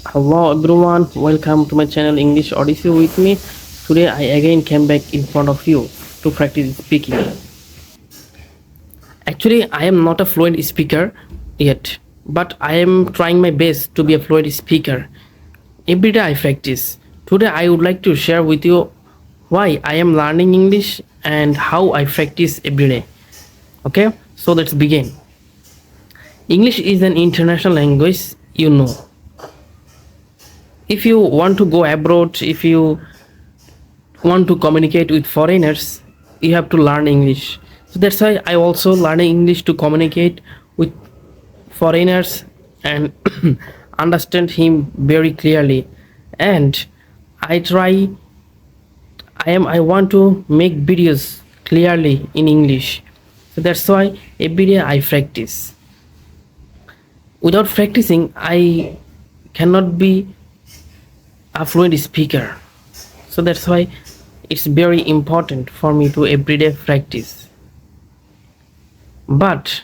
Hello everyone, welcome to my channel English Odyssey with me. Today I again came back in front of you to practice speaking. Actually, I am not a fluent speaker yet, but I am trying my best to be a fluent speaker. Every day I practice. Today I would like to share with you why I am learning English and how I practice every day. Okay, so let's begin. English is an international language, you know. If you want to go abroad, if you want to communicate with foreigners, you have to learn English. So that's why I also learn English to communicate with foreigners and understand him very clearly. And I try I want to make videos clearly in English. So that's why every day I practice. Without practicing, I cannot be a fluent speaker. So that's why it's very important for me to everyday practice. But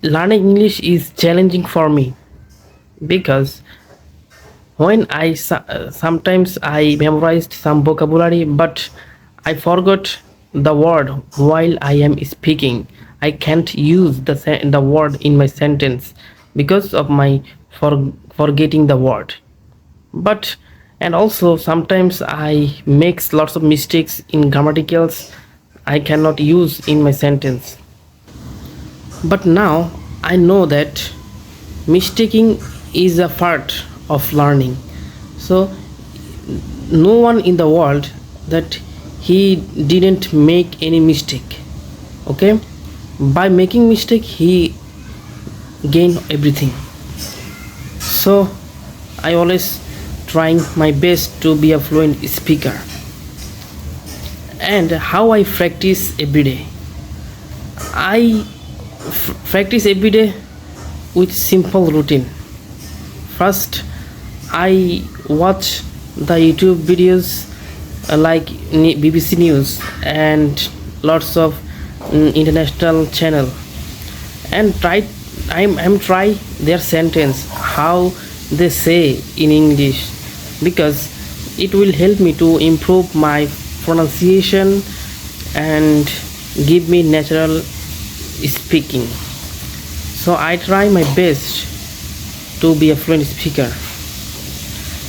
learning English is challenging for me because when sometimes I memorized some vocabulary, but I forgot the word while I am speaking. I can't use the word in my sentence because of my forgetting the word. But and also sometimes I makes lots of mistakes in grammaticals I cannot use in my sentence. But now I know that mistaking is a part of learning. So no one in the world that he didn't make any mistake. Okay, by making mistake he gain everything. So I always trying my best to be a fluent speaker. And how I practice every day, I practice every day with simple routine. First, I watch the YouTube videos like BBC News and lots of international channel, and I'm try their sentence how they say in English, because it will help me to improve my pronunciation and give me natural speaking. So I try my best to be a fluent speaker,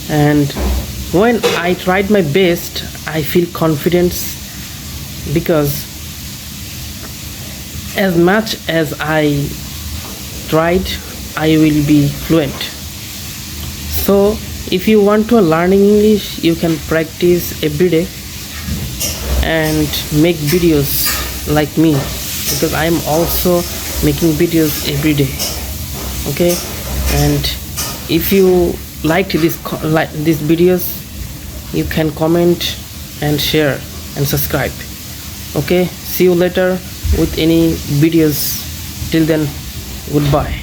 and when I tried my best I feel confidence, because as much as I tried I will be fluent. So if you want to learn English, you can practice every day and make videos like me, because I am also making videos every day. Okay, and if you liked these videos, you can comment and share and subscribe. Okay, see you later with any videos. Till then, goodbye.